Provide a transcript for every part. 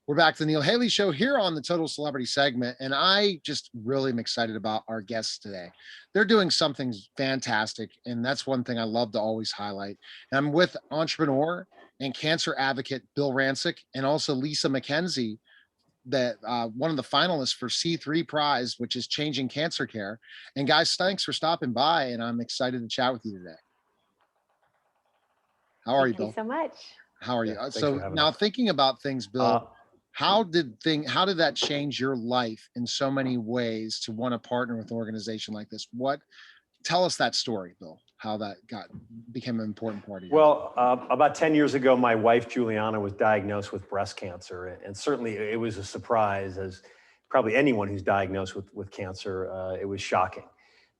We're back to the Neil Haley Show here on the Total Celebrity segment, and I just really am excited about our guests today. They're doing something fantastic, and that's one thing I love to always highlight. And I'm with entrepreneur and cancer advocate Bill Rancic, and also Lisa McKenzie, that one of the finalists for C3 Prize, which is Changing Cancer Care. And guys, thanks for stopping by, and I'm excited to chat with you today. How are you, Bill? Thank you so much. How are you? Thanks So for having now us. thinking about things, Bill, how did that change your life in so many ways to want to partner with an organization like this? Tell us that story, Bill, how that became an important part of you. Well, about 10 years ago, my wife, Juliana, was diagnosed with breast cancer. And certainly it was a surprise, as probably anyone who's diagnosed with cancer, it was shocking.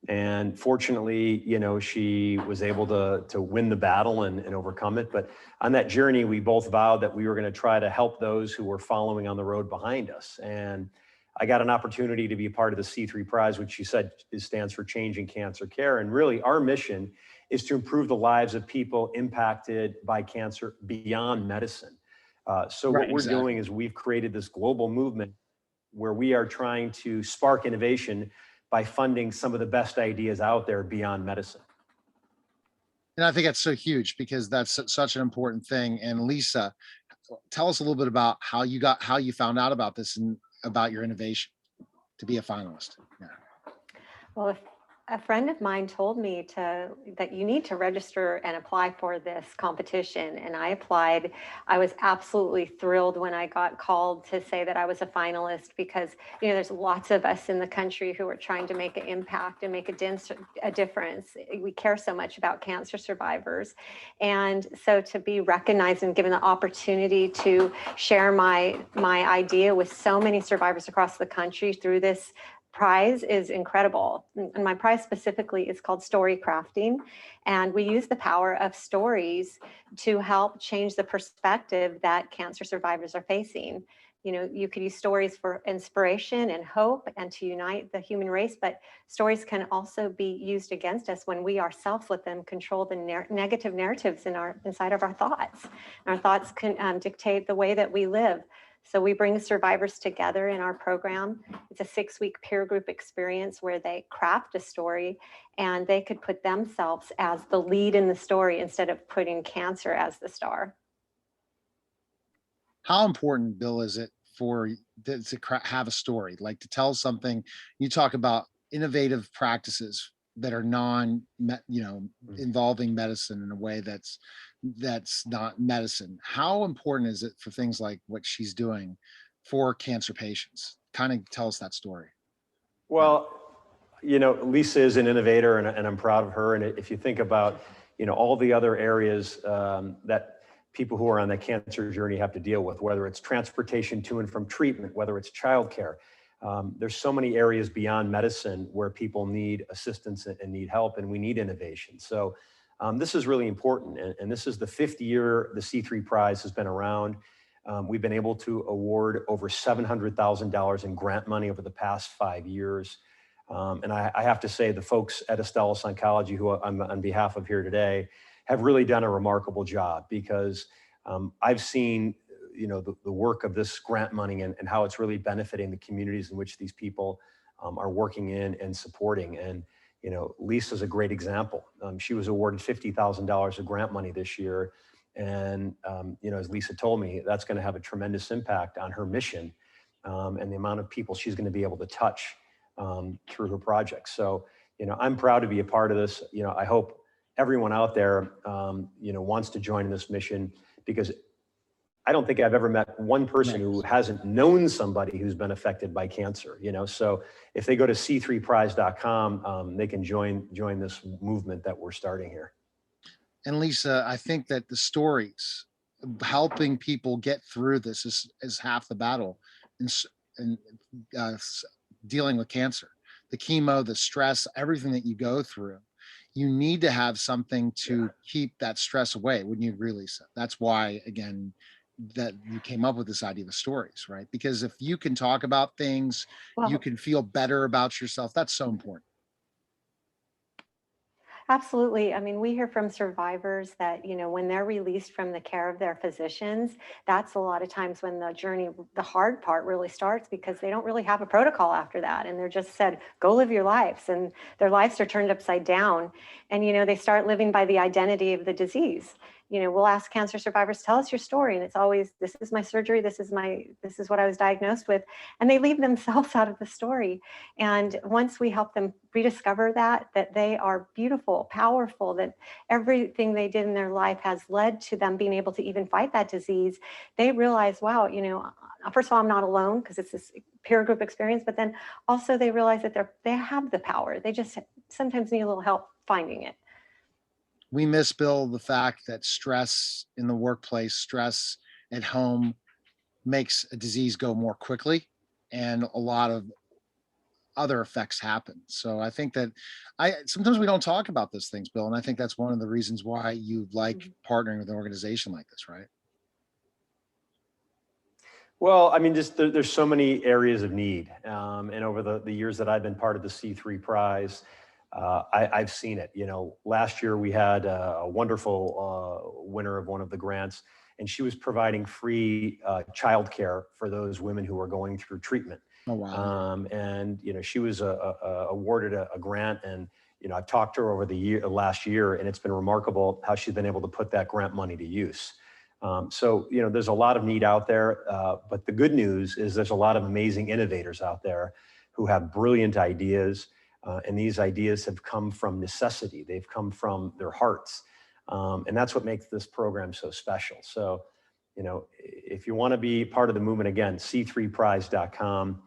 And fortunately, she was able to win the battle and overcome it. But on that journey, we both vowed that we were going to try to help those who were following on the road behind us. And I got an opportunity to be a part of the C3 Prize, which you said stands for Changing Cancer Care. And really, our mission is to improve the lives of people impacted by cancer beyond medicine. What we're doing is we've created this global movement where we are trying to spark innovation by funding some of the best ideas out there beyond medicine. And I think that's so huge because that's such an important thing. And Lisa, tell us a little bit about how you found out about this and about your innovation to be a finalist. Yeah. Well, a friend of mine told me that you need to register and apply for this competition. And I applied. I was absolutely thrilled when I got called to say that I was a finalist because, there's lots of us in the country who are trying to make an impact and make a difference. We care so much about cancer survivors. And so to be recognized and given the opportunity to share my idea with so many survivors across the country through this prize is incredible. And my prize specifically is called Story Crafting. And we use the power of stories to help change the perspective that cancer survivors are facing. You could use stories for inspiration and hope and to unite the human race, but stories can also be used against us when we ourselves let them control the negative narratives inside of our thoughts. Our thoughts can dictate the way that we live. So we bring survivors together in our program. It's a 6-week peer group experience where they craft a story and they could put themselves as the lead in the story instead of putting cancer as the star. How important, Bill, is it to have a story, like to tell something? You talk about innovative practices that are involving medicine in a way that's not medicine. How important is it for things like what she's doing for cancer patients? Kind of tell us that story. Well, Lisa is an innovator and I'm proud of her. And if you think about, all the other areas that people who are on the cancer journey have to deal with, whether it's transportation to and from treatment, whether it's childcare, there's so many areas beyond medicine where people need assistance and need help, and we need innovation. So this is really important. And this is the 5th year the C3 Prize has been around. We've been able to award over $700,000 in grant money over the past 5 years. And I have to say the folks at Astellas Oncology, who I'm on behalf of here today, have really done a remarkable job because I've seen the work of this grant money and how it's really benefiting the communities in which these people are working in and supporting. And, Lisa's a great example. She was awarded $50,000 of grant money this year. And, as Lisa told me, that's going to have a tremendous impact on her mission and the amount of people she's going to be able to touch through her project. So, I'm proud to be a part of this. I hope everyone out there, wants to join in this mission, because I don't think I've ever met one person who hasn't known somebody who's been affected by cancer, So if they go to c3prize.com, they can join this movement that we're starting here. And Lisa, I think that the stories helping people get through this is half the battle in dealing with cancer. The chemo, the stress, everything that you go through. You need to have something to keep that stress away. Wouldn't you agree, Lisa? That's why, again, that you came up with this idea of stories, right? Because if you can talk about things, you can feel better about yourself. That's so important. Absolutely. I mean, we hear from survivors that, when they're released from the care of their physicians, that's a lot of times when the journey, the hard part really starts, because they don't really have a protocol after that. And they're just said, go live your lives. And their lives are turned upside down. And, they start living by the identity of the disease. We'll ask cancer survivors, tell us your story. And it's always, this is my surgery. This is what I was diagnosed with. And they leave themselves out of the story. And once we help them rediscover that they are beautiful, powerful, that everything they did in their life has led to them being able to even fight that disease, they realize, wow, first of all, I'm not alone, because it's this peer group experience, but then also they realize that they have the power. They just sometimes need a little help finding it. We miss, Bill, the fact that stress in the workplace, stress at home makes a disease go more quickly, and a lot of other effects happen. So I think that sometimes we don't talk about those things, Bill, and I think that's one of the reasons why you like partnering with an organization like this, right? Well, I mean, just there's so many areas of need. And over the years that I've been part of the C3 Prize, I've seen it. Last year we had a wonderful winner of one of the grants, and she was providing free childcare for those women who are going through treatment. Oh, wow. And she was awarded a grant, and I've talked to her over the last year, and it's been remarkable how she's been able to put that grant money to use. So there's a lot of need out there, but the good news is there's a lot of amazing innovators out there who have brilliant ideas, and these ideas have come from necessity. They've come from their hearts, and that's what makes this program so special. So if you want to be part of the movement, again, c3prize.com.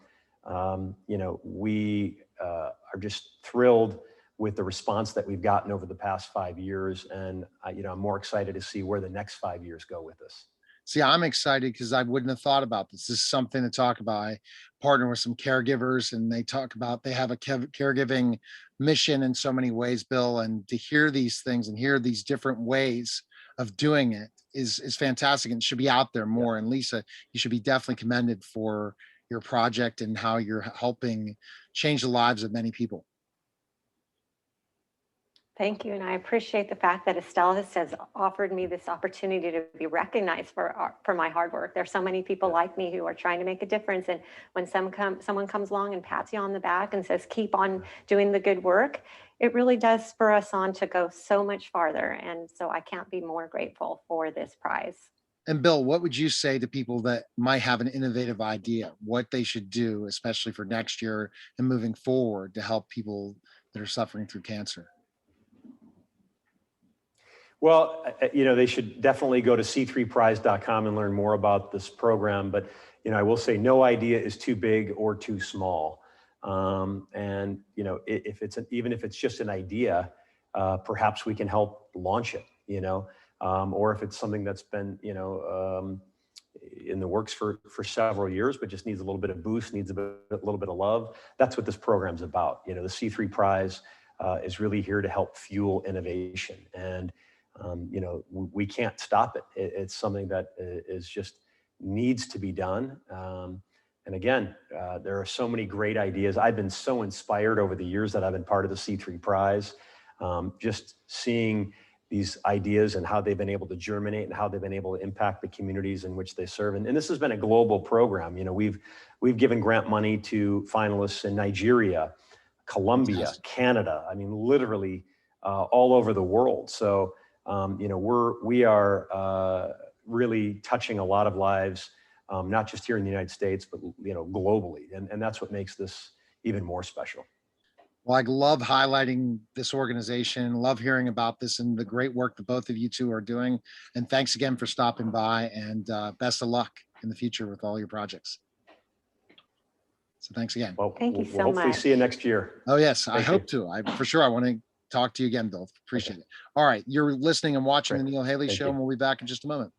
We are just thrilled with the response that we've gotten over the past 5 years. And, I'm more excited to see where the next 5 years go with this. See, I'm excited because I wouldn't have thought about this. This is something to talk about. I partner with some caregivers, and they talk about they have a caregiving mission in so many ways, Bill. And to hear these things and hear these different ways of doing it is fantastic, and should be out there more. And Lisa, you should be definitely commended for your project and how you're helping change the lives of many people. Thank you. And I appreciate the fact that Estelle has offered me this opportunity to be recognized for my hard work. There's so many people like me who are trying to make a difference. And when someone comes along and pats you on the back and says, keep on doing the good work, it really does spur us on to go so much farther. And so I can't be more grateful for this prize. And Bill, what would you say to people that might have an innovative idea, what they should do, especially for next year and moving forward, to help people that are suffering through cancer? Well, they should definitely go to c3prize.com and learn more about this program. But, I will say no idea is too big or too small. And, even if it's just an idea, perhaps we can help launch it, or if it's something that's been, in the works for several years, but just needs a little bit of boost, needs a little bit of love. That's what this program's about. The C3 Prize is really here to help fuel innovation. And, we can't stop it. It's something that is just needs to be done. And again, there are so many great ideas. I've been so inspired over the years that I've been part of the C3 Prize, just seeing these ideas and how they've been able to germinate and how they've been able to impact the communities in which they serve. And this has been a global program. We've given grant money to finalists in Nigeria, Colombia, Canada. I mean, literally all over the world. So, we are really touching a lot of lives, not just here in the United States, but, globally. And that's what makes this even more special. Well, I love highlighting this organization, love hearing about this and the great work that both of you two are doing. And thanks again for stopping by, and best of luck in the future with all your projects. So thanks again. Well, Thank you so we'll hopefully much. see you next year. Oh, yes, I Thank hope you. to. For sure, I want to talk to you again, Bill. Appreciate it. All right, you're listening and watching Great. the Neil Haley Thank Show, you. and we'll be back in just a moment.